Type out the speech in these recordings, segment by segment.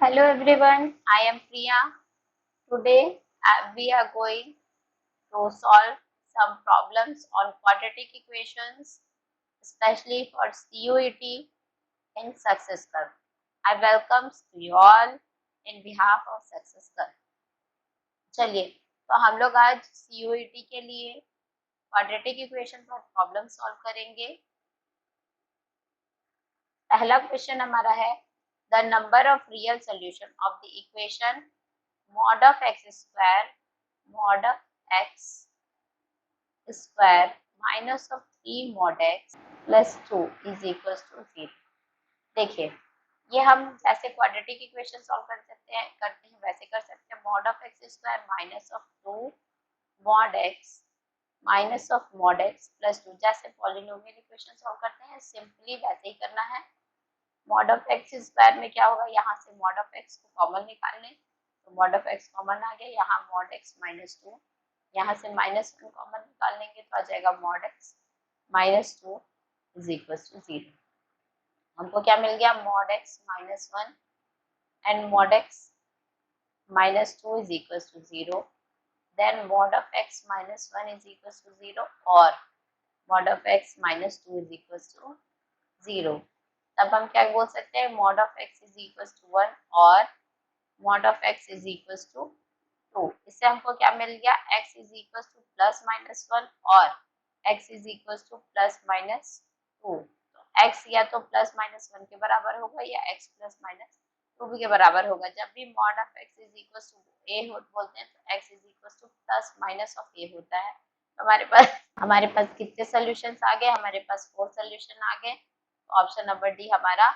Hello everyone, I am Priya. Today we are going to solve some problems on quadratic equations, especially for CUET in Successcurve. I welcome you all in behalf of Successcurve. चलिए, तो हम लोग आज CUET के लिए quadratic equation पर problem solve करेंगे। पहला क्वेश्चन हमारा है the number of real solution of the equation mod of x square mod of x square minus of 3 mod x plus 2 is equals to 0। देखिए, ये हम जैसे क्वाड्रेटिक इक्वेशन सॉल्व करते हैं वैसे कर सकते हैं। mod of x square minus of 2 mod x minus of mod x plus 2 जैसे पॉलिनोमियल इक्वेशन सॉल्व करते हैं सिंपली वैसे ही करना है। mod of x स्क्वायर में क्या होगा, यहाँ से mod of x को कॉमन निकाल लें तो mod of x कॉमन आ गया, यहाँ mod x माइनस 2, यहाँ से माइनस 1 कॉमन निकाल लेंगे तो आ जाएगा mod x minus 2 is equal to 0। हमको क्या मिल गया, mod x minus 1 and mod x minus 2 is equal to 0। Then mod of x minus 1 is equal to 0 और mod of x minus 2 is equal to 0। तब हम क्या बोल सकते हैं, mod of x is equal to 1 और mod of x is equal to 2। इससे हमको क्या मिल गया, x is equal to plus minus 1 और x is equal to plus minus 2। तो x या तो प्लस माइनस 1 के बराबर होगा या x प्लस माइनस 2 के बराबर होगा। जब भी mod of x is equal to a बोलते हैं तो x is equal to plus minus of a होता है। तो हमारे पास कितने सॉल्यूशंस आ गए, हमारे पास 4 सॉल्यूशन आ गए। ऑप्शन नंबर डी हमारा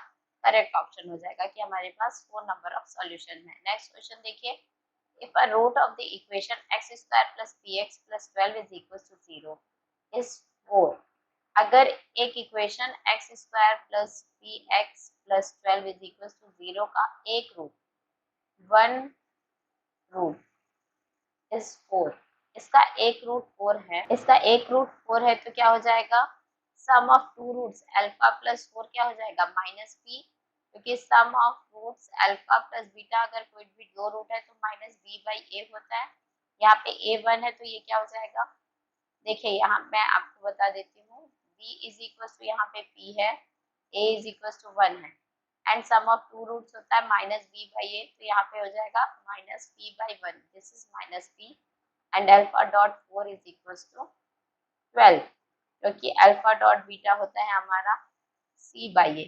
करेक्ट ऑप्शन हो जाएगा कि हमारे पास 4 नंबर ऑफ सॉल्यूशन है। नेक्स्ट क्वेश्चन देखिए, if a root of the equation x square plus px plus 12 is equal to 0 is 4। अगर एक equation x square plus px plus 12 is equal to 0 का एक रूट, वन रूट इज 4, इसका एक root 4 है तो क्या हो जाएगा, sum of two roots alpha plus 4 क्या हो जाएगा माइनस p, क्योंकि sum of roots alpha plus beta अगर कोई भी दो रूट है तो माइनस b बाई ए होता है। यहाँ पे a 1 है तो ये क्या हो जाएगा, देखिए यहाँ मैं आपको बता देती हूँ, b इज इक्वल टू यहाँ पे p है, a इज इक्वल टू 1 है and sum of two roots होता है माइनस b बाई ए, तो यहाँ पे हो जाएगा minus p by 1, this is minus p and alpha dot 4 is equal to 12, क्योंकि अल्फा डॉट बीटा होता है हमारा c बाई ए।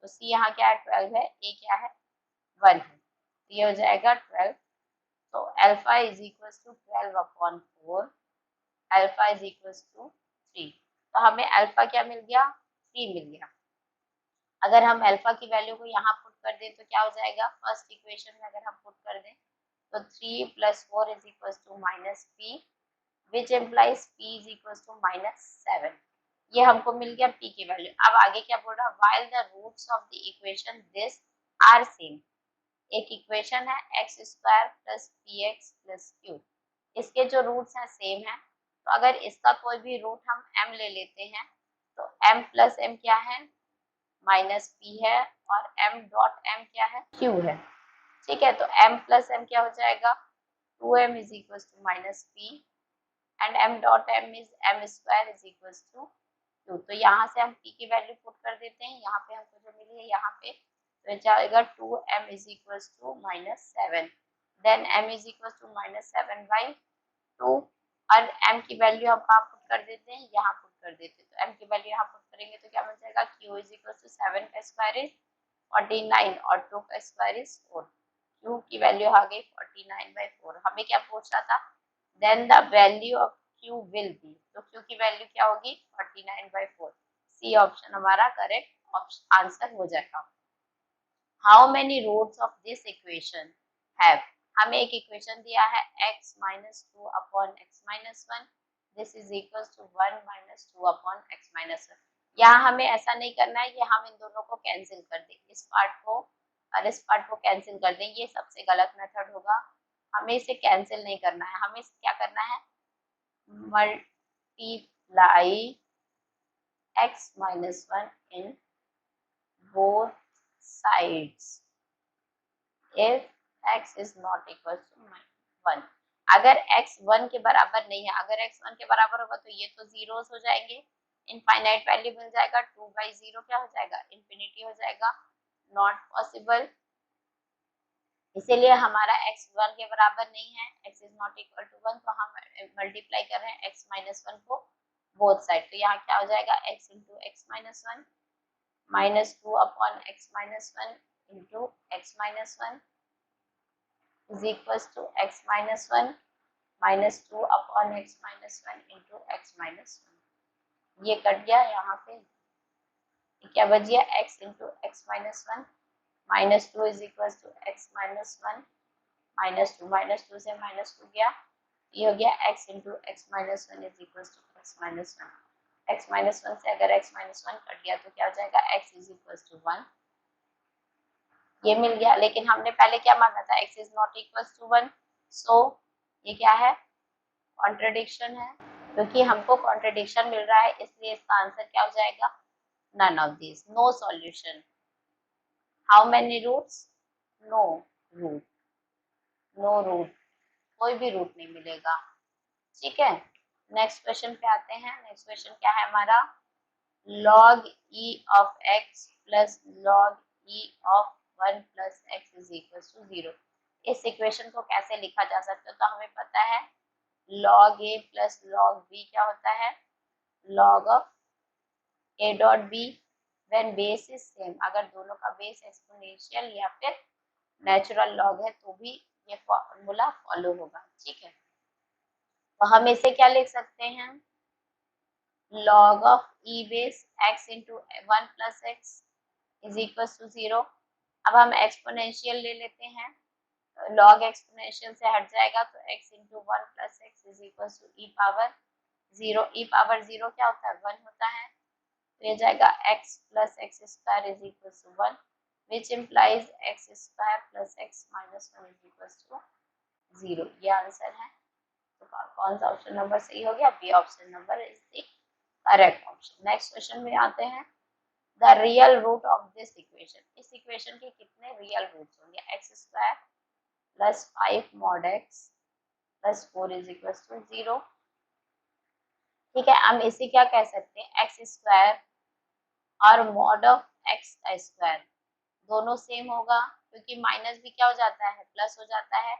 तो c यहाँ क्या है 12 है, a क्या है 1 है, तो ये हो जाएगा 12। तो alpha is equal to 12 upon 4, alpha is equal to 3। तो हमें अल्फा क्या मिल गया, 3 मिल गया। अगर हम अल्फा की वैल्यू को यहाँ पुट कर दें तो क्या हो जाएगा, फर्स्ट इक्वेशन में अगर हम पुट कर दें तो 3 plus 4 is equal to minus p which implies p is equals to minus 7। ये हमको मिल गया p की वैल्यू। अब आगे क्या बोल रहा है, while the roots of the equation this are same। एक इक्वेशन है x square plus px plus q, इसके जो रूट्स हैं सेम है, तो अगर इसका कोई भी रूट हम m ले लेते हैं तो m प्लस m क्या है माइनस p है और m डॉट m क्या है q है। ठीक है, तो m प्लस m क्या हो जाएगा 2m is equal to minus p and m dot m is m square is equal to 2। तो यहाँ से हम p की वैल्यू पुट कर देते हैं, यहाँ पे हमको जो मिली है यहाँ पे तो जाएगा 2m is equal to minus 7, then m is equal to minus 7 by 2 और m की वैल्यू हम कहाँ पुट कर देते हैं, यहाँ पुट कर देते हैं। तो m की वैल्यू यहाँ पुट करेंगे तो क्या मिल जाएगा, q इज इक्वल टू 7 का स्क्वायर इज 49 और 2 का स्क्वायर इज 4। q की वैल्यू आ गई 49 बाई 4। हमें क्या पूछ रहा था, then the value of q will be, तो q की वैल्यू क्या होगी 49 by 4। सी ऑप्शन हमारा करेक्ट आंसर हो जाएगा। How many roots of this equation have, हमें एक इक्वेशन दिया है x minus 2 upon x minus 1, this is equal to 1 minus 2 upon x minus 1। यहाँ हमें ऐसा नहीं करना है कि हम इन दोनों को कैंसिल कर दें, इस पार्ट को और इस पार्ट को कैंसिल कर दें, ये सबसे गलत मेथड होगा। हमें इसे कैंसिल नहीं करना है, हमें क्या करना है, multiply x minus 1 in both sides if x is not equal to 1। अगर x 1 के बराबर नहीं है, अगर x 1 के बराबर होगा तो ये तो जीरोस हो जाएंगे, इनफाइनाइट वैल्यू मिल जाएगा, 2/0 क्या हो जाएगा, इंफिनिटी हो जाएगा, नॉट पॉसिबल। इसीलिए हमारा x 1 के बराबर नहीं है, x is not equal to 1, तो हम मल्टीप्लाई कर रहे हैं x माइनस 1 को बोथ साइड, तो यहाँ क्या हो जाएगा, x into x minus 1 minus 2 upon x minus 1 into x minus 1 is equal to x minus 1 minus 2 upon x minus 1 into x minus 1। ये कट गया, यहाँ पे क्या बच गया, x into x minus 1 minus 2 is equal to x minus 1 minus two से minus 2 गया, ये हो गया x into x minus 1 is equal to x minus 1। X minus 1 से अगर x माइनस 1 कट गया तो क्या हो जाएगा, x इज इक्वल टू 1, ये मिल गया। लेकिन हमने पहले क्या माना था, x is not equal to 1, so ये क्या है, कॉन्ट्रडिक्शन है, क्योंकि हमको कॉन्ट्रडिक्शन मिल रहा है, इसलिए इसका आंसर क्या हो जाएगा, none of this, no solution. How many roots, no root, no root, कोई भी रूट नहीं मिलेगा। ठीक है, नेक्स्ट क्वेश्चन पे आते हैं। नेक्स्ट क्वेश्चन क्या है हमारा, log e of x plus log e of 1 plus x is equal to 0। इस इक्वेशन को कैसे लिखा जा सकता है, तो हमें पता है log a plus log b क्या होता है, log of a dot b when base is same, अगर दोनों का बेस एक्सपोनेंशियल या फिर नेचुरल लॉग है तो भी ये फॉर्मूला फॉलो होगा। ठीक है, तो हम इसे क्या लिख सकते हैं, log of e base x into 1 plus x is equal to 0। अब हम एक्सपोनेंशियल ले लेते हैं, log एक्सपोनेंशियल से हट जाएगा तो x into 1 plus x is equal to e power 0। e power 0 क्या होता है, 1 होता है, तो ये जाएगा x plus x square is equal to 1 which implies x square plus x minus 1 is equal to 0। ये आंसर है। तो कौन सा ऑप्शन नंबर सही हो गया, B option number is the correct option. Next question में आते हैं, the real root of this equation, इस इक्वेशन के कितने रियल रूट्स होंगे, x square plus 5 mod x plus 4 is equal to 0। ठीक है, हम इसे क्या कह सकते हैं, एक्स स्क्वायर और मॉड ऑफ एक्स का स्क्वायर दोनों सेम होगा, क्योंकि माइनस भी क्या हो जाता है, प्लस हो जाता है,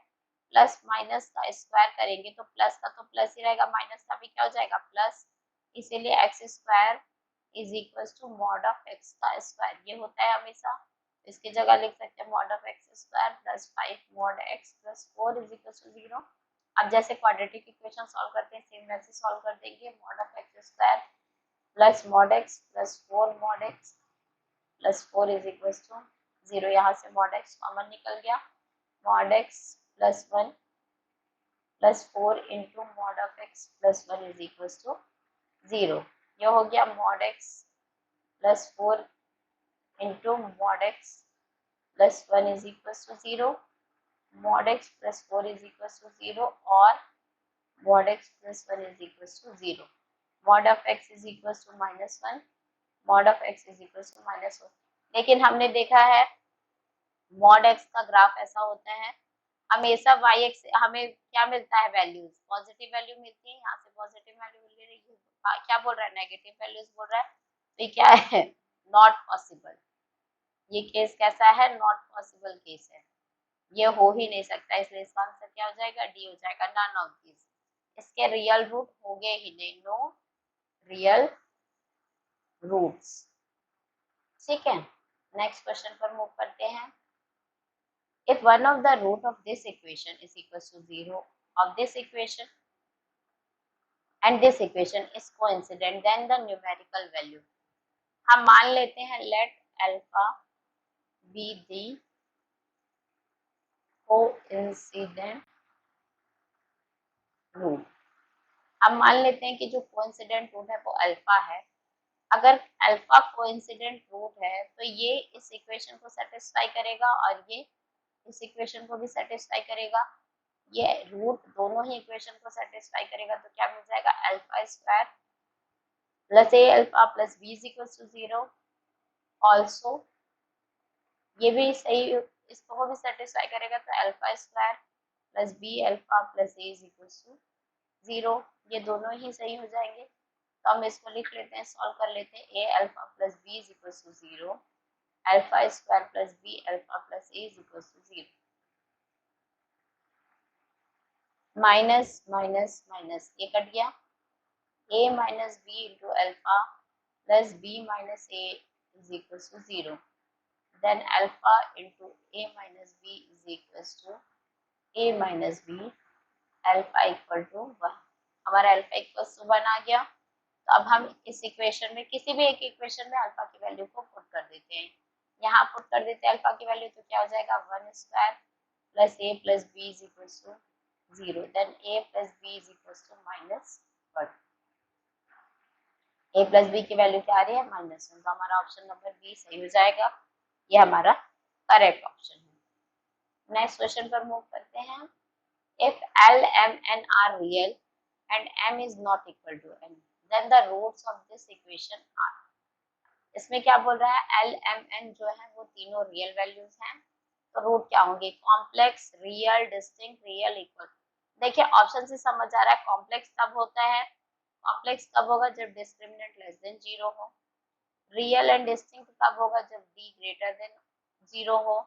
प्लस माइनस का स्क्वायर करेंगे तो प्लस का तो प्लस ही रहेगा, माइनस का भी क्या हो जाएगा, प्लस, इसीलिए x square is equal to mod of x का स्क्वायर, ये होता है हमेशा। इसकी जगह लिख सकते हैं mod of x square plus 5 mod x plus 4 is equal to 0। अब जैसे क्वाड्रेटिक इक्वेशन सॉल्व करते हैं सेम वैसे सॉल्व कर देंगे, mod of x square plus mod x plus 4 mod x plus 4 is equal to 0। यहाँ से मॉड एक्स कॉमन निकल गया, mod x plus 1 plus 4 into mod of x plus 1 is equal to 0। ये हो गया mod x plus 4 into mod x plus 1 is equal to 0, mod x plus 4 is equal to 0 और mod x plus 1 is equal to 0। Mod of x is equal to -1, mod of x is equal to -1। लेकिन हमने देखा है mod x का graph ऐसा होता है, हमेशा वाई एक्स हमें क्या मिलता है, वैल्यूज पॉजिटिव वैल्यू मिलती है, यहाँ से पॉजिटिव वैल्यू मिल रही है, क्या बोल रहा है, नेगेटिव वैल्यूज बोल रहा है, तो ये क्या है, नॉट पॉसिबल। ये केस कैसा है, नॉट पॉसिबल केस है, ये हो ही नहीं सकता, इसलिए इसका आंसर क्या हो जाएगा, डी हो जाएगा, नन ऑफ दिस। इसके रियल रूट होंगे ही नहीं, नो रियल रूट्स। ठीक है, नेक्स्ट क्वेश्चन पर मूव करते हैं। If one of the root of this equation is equal to 0 of this equation and this equation is coincident, then the numerical value, हम मान लेते हैं let alpha be the coincident root। हम मान लेते हैं कि जो coincident root है वो अल्फा है। अगर अल्फा कोइंसिडेंट रूट है तो ये इस इक्वेशन को सेटिस्फाई करेगा और ये इस इक्वेशन को भी सेटिस्फाई करेगा, ये रूट दोनों ही इक्वेशन को सेटिस्फाई करेगा, तो क्या मिल जाएगा, alpha square plus a alpha plus b is equal to 0। Also ये भी सही इसको भी सेटिस्फाई करेगा, तो alpha square plus b alpha plus a is equal to 0, ये दोनों ही सही हो जाएंगे। तो हम इसको लिख लेते हैं, सॉल्व कर लेते हैं। A alpha plus b is equal to 0, alpha square plus b alpha plus a is equal to 0। Minus minus minus ये कट गया, a minus b into alpha plus b minus a is equal to 0, then alpha into a minus b is equal to a minus b, alpha equal to 1। हमारा alpha equal to 1 आ गया। तो अब हम इस equation में किसी भी एक इक्वेशन में अल्फा की वैल्यू को पुट कर देते हैं। यहाँ पुट कर देते हैं अल्फा की वैल्यू, तो क्या हो जाएगा 1 square plus a plus b is equal to 0, then a plus b is equal to minus 1। a plus b की वैल्यू क्या आ रही है -1, तो हमारा ऑप्शन नंबर बी सही हो जाएगा। ये हमारा करेक्ट ऑप्शन है। नेक्स्ट क्वेश्चन पर मूव करते हैं। If L, M, N are real and M is not equal to N, then the roots of this equation are। इसमें क्या बोल रहा है, L, M, N जो है वो तीनों रियल वैल्यूज हैं, तो रूट क्या होंगे, complex, real, distinct, real, equal. देखिए ऑप्शन से समझ आ रहा है कॉम्प्लेक्स तब होता है, कॉम्प्लेक्स कब होगा जब डिस्क्रिमिनेंट लेस देन 0 हो। रियल एंड डिस्टिंक्ट कब होगा जब d ग्रेटर देन 0 हो।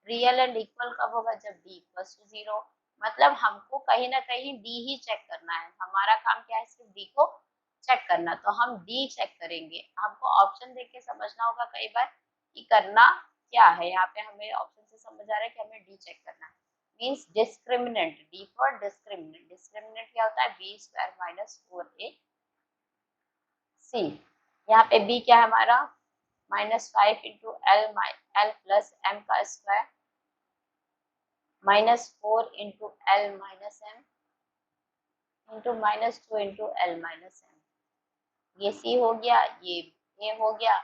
रियल एंड इक्वल कब होगा जब d इक्वल टू 0। मतलब हमको कहीं ना कहीं d ही चेक करना है, हमारा काम क्या है सिर्फ d को चेक करना, तो हम d चेक करेंगे। हमको ऑप्शन देख के समझना होगा कई बार कि करना क्या है। यहाँ पे हमें ऑप्शन से समझ आ रहा है कि हमें d चेक करना है, means discriminant, d for discriminant. Discriminant क्या होता है, b स्क्वायर माइनस 4ac। यहाँ पे b क्या है हमारा -5 इंटू एल प्लस एम का square -4 into l minus m into -2 into l minus m. ये सी हो गया, ये ए हो गया,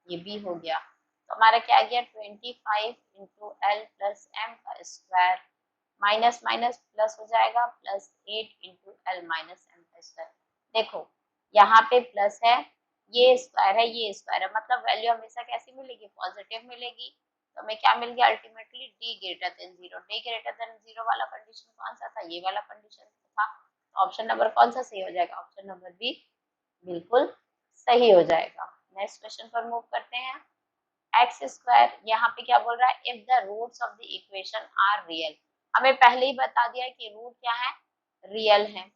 ये बी हो गया। तो हमारा क्या गया 25 इंटू एल प्लस एम का स्क्वायर माइनस माइनस प्लस हो जाएगा +8 इंटू एल माइनस एम का स्क्वायर। देखो यहाँ पे प्लस है, ये स्क्वायर है, ये स्क्वायर है, मतलब वैल्यू हमेशा कैसी मिलेगी, पॉजिटिव मिलेगी। तो हमें क्या मिल गया ultimately d greater than 0। d greater than 0 वाला कंडीशन कौन सा था, ये वाला कंडीशन था। तो ऑप्शन नंबर कौन सा सही हो जाएगा, ऑप्शन नंबर बी बिल्कुल सही हो जाएगा। नेक्स्ट क्वेश्चन पर मूव करते हैं। एक्स स्क्वायर, यहाँ पे क्या बोल रहा है, if the roots of the equation are real. हमें पहले ही बता दिया कि रूट क्या है, रियल है।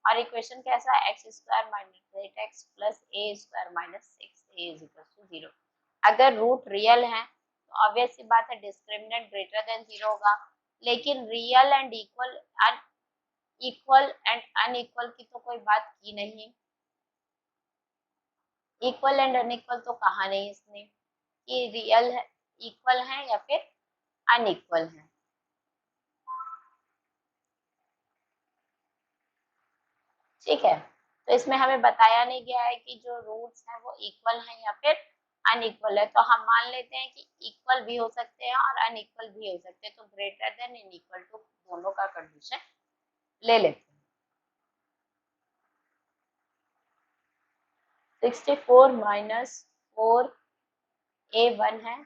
और इक्वेशन कैसा है, x square minus 8x plus a square minus 6a is equal to 0। अगर रूट रियल है तो ऑब्वियस सी बात है डिस्क्रिमिनेंट ग्रेटर देन 0 होगा। लेकिन real and equal and unequal की तो कोई बात की नहीं। इक्वल एंड अनइक्वल तो कहा नहीं इसने कि रियल है, इक्वल है या फिर अनइक्वल है। ठीक है, तो इसमें हमें बताया नहीं गया है कि जो रूट्स हैं वो इक्वल हैं या फिर अनइक्वल है। तो हम मान लेते हैं कि इक्वल भी हो सकते हैं और अनइक्वल भी हो सकते हैं, तो greater than and equal to दोनों का कंडीशन ले लेते हैं। 64 माइनस 4a1 है,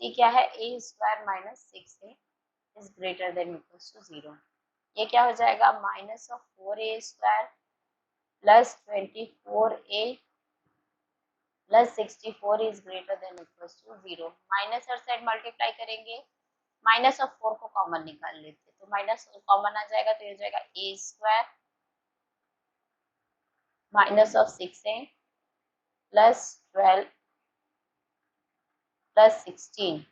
c क्या है a square minus 6a is greater than equal to 0। ये क्या हो जाएगा -4a square plus 24a plus 64 is greater than equal to 0। Minus हर साइड मल्टीप्लाई करेंगे, माइनस ऑफ 4 को कॉमन निकाल लेते, तो माइनस कॉमन आ जाएगा, तो ये हो जाएगा a square minus of 6a plus 12 plus 16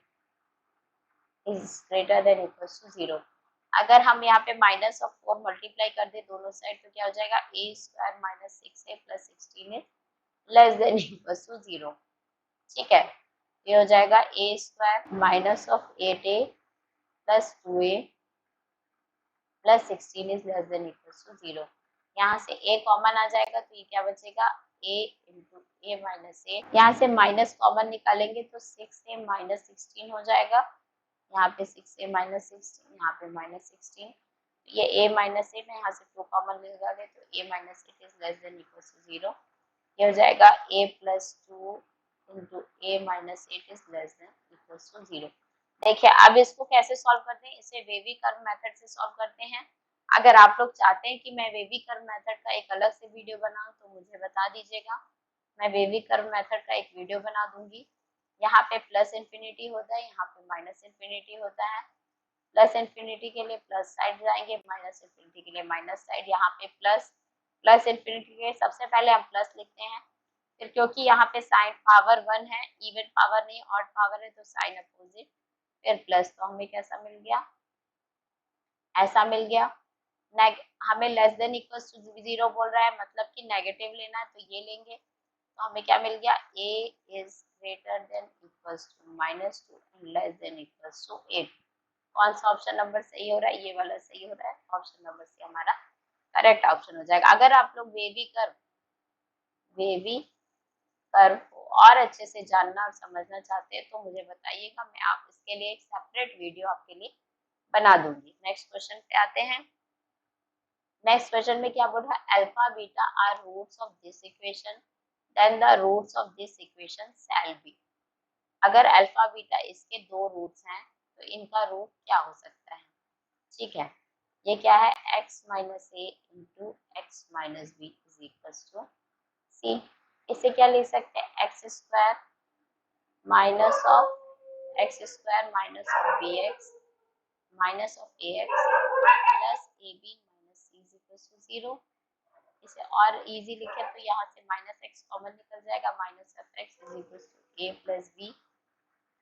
is greater than equal to 0। अगर हम यहाँ पे माइनस ऑफ 4 मल्टीप्लाई कर दे दोनों साइड, तो क्या हो जाएगा a square minus 6a plus 16 is less than equal to 0। ठीक है, ये हो जाएगा a square minus of 8a plus 2a plus 16 is less than equal to 0। यहाँ से a कॉमन आ जाएगा, तो ये क्या बचेगा a into a minus a। यहाँ से माइनस कॉमन निकालेंगे तो 6a माइनस 16 हो जाएगा। यहाँ पे 6a माइनस 16, यहाँ पे माइनस 16, ये a माइनस 8 है, यहाँ से 2 कॉमन निकाले तो a minus 8 is less than equal to 0। ये हो जाएगा a plus 2 into a minus 8 is less than equal to 0। देखिए अब इसको कैसे सॉल्व करते हैं, इसे वेवी कर्व मेथड से सॉल्व करते हैं। अगर आप लोग चाहते हैं कि मैं वेवी कर्व मेथड का एक अलग से वीडियो बनाऊं तो मुझे बता दीजिएगा, मैं वेवी कर्व मेथड का एक वीडियो बना दूंगी। यहाँ पे प्लस इन्फिनिटी होता है, यहाँ पे माइनस इन्फिनिटी होता है। प्लस इन्फिनिटी के लिए प्लस साइड जाएंगे, माइनस इन्फिनिटी के लिए माइनस साइड। यहाँ पे प्लस प्लस इन्फिनिटी के सबसे पहले हम प्लस लिखते हैं, फिर क्योंकि यहाँ पे साइन पावर 1 है, इवन पावर नहीं ऑड पावर है, तो साइन अपोजिट, फिर प्लस। तो हमें कैसा मिल गया, ऐसा मिल गया। हमें लेस देन इक्वल टू 0 बोल रहा है, मतलब कि नेगेटिव लेना है, तो ये लेंगे। तो हमें क्या मिल गया, a is greater than equals to -2 and less than equals to 8। कौन सा ऑप्शन नंबर सही हो रहा है, ये वाला सही हो रहा है। ऑप्शन नंबर सी हमारा करेक्ट ऑप्शन हो जाएगा। अगर आप लोग वेवी कर्व को और अच्छे से जानना और समझना चाहते हैं तो मुझे बताइएगा, मैं आप इसके लिए एक सेपरेट वीडियो आपके लिए बना दूंगी। नेक्स्ट क्वेश्चन पे आते हैं। नेक्स्ट क्वेश्चन में क्या बोल रहा है, alpha beta are roots of this equation, then the roots of this equation shall be. अगर अल्फा बीटा इसके दो रूट्स हैं तो इनका रूट क्या हो सकता है। ठीक है, ये क्या है, x minus a into x minus b is equal to c. इसे क्या लिख सकते हैं, x square minus of x square minus of b x minus of a x plus a b minus c is equal to 0। इसे और easy लिखे तो यहाँ से माइनस एक्स कॉमन निकल जाएगा, minus of x is equal to a plus b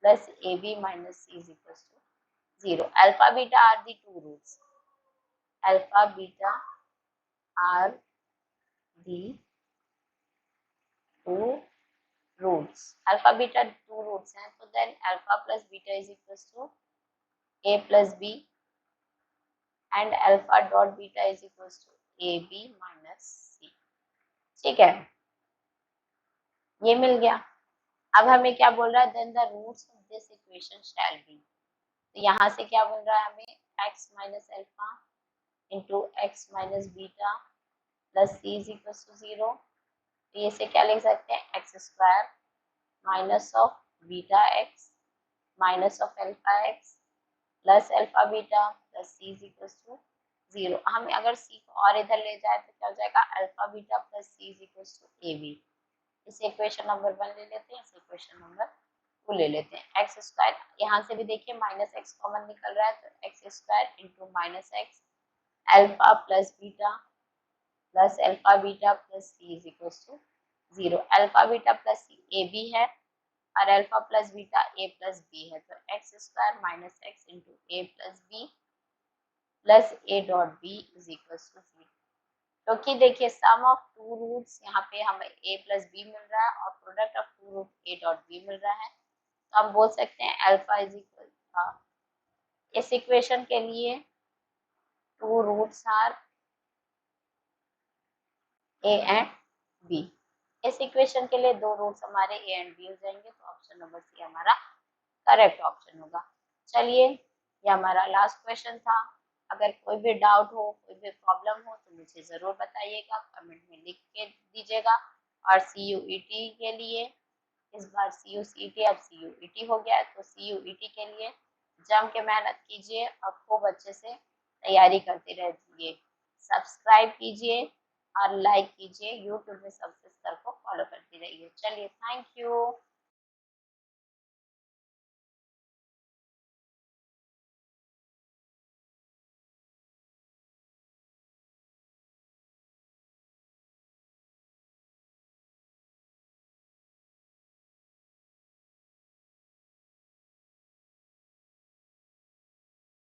plus a b minus c is equal to 0। Alpha beta are the two roots, alpha beta are the two roots, alpha beta two roots हैं, तो then alpha plus beta is equal to a plus b and alpha dot beta is equal to a b minus c. ठीक है, ये मिल गया। अब हमें क्या बोल रहा है, then the roots of this equation shall be. तो यहाँ से क्या बोल रहा है हमें, x minus alpha into x minus beta plus c is equal to 0। तो ये से क्या लिख सकते हैं, x square minus of beta x minus of alpha x plus alpha beta plus c is equal to 0। हम अगर सी को और इधर ले जाए तो क्या हो जाएगा, alpha beta plus c is equal to a b. इसे इक्वेशन नंबर 1 ले लेते हैं, इसे इक्वेशन नंबर 2 ले लेते हैं। एक्स स्क्वायर, यहाँ से भी देखिए माइनस एक्स कॉमन निकल रहा है, तो x square into minus x alpha plus beta plus c is equal to 0। Alpha beta plus c a b है और alpha plus beta a plus b है, तो x square minus x into a plus b plus a dot b is equal to 0। क्योंकि देखिए सम of two roots, यहाँ पे हमें a plus B मिल रहा है और product of two root a dot b मिल रहा है, तो हम बोल सकते हैं अल्फा इज इक्वल, इस इक्वेशन के लिए two roots are a and b। इस इक्वेशन के लिए दो रूट्स हमारे a एंड b हो जाएंगे, तो ऑप्शन नंबर सी हमारा करेक्ट ऑप्शन होगा। चलिए, ये हमारा लास्ट क्वेश्चन था। अगर कोई भी डाउट हो, कोई भी प्रॉब्लम हो तो मुझे ज़रूर बताइएगा, कमेंट में लिख के दीजिएगा। और CUET के लिए इस बार CUCET अब CUET हो गया है, तो CUET के लिए जम के मेहनत कीजिए और खूब अच्छे से तैयारी करते रहिए। सब्सक्राइब कीजिए और लाइक कीजिए, यूट्यूब में सब्सक्राइब को फॉलो करते रहिए। चलिए, थैंक यू।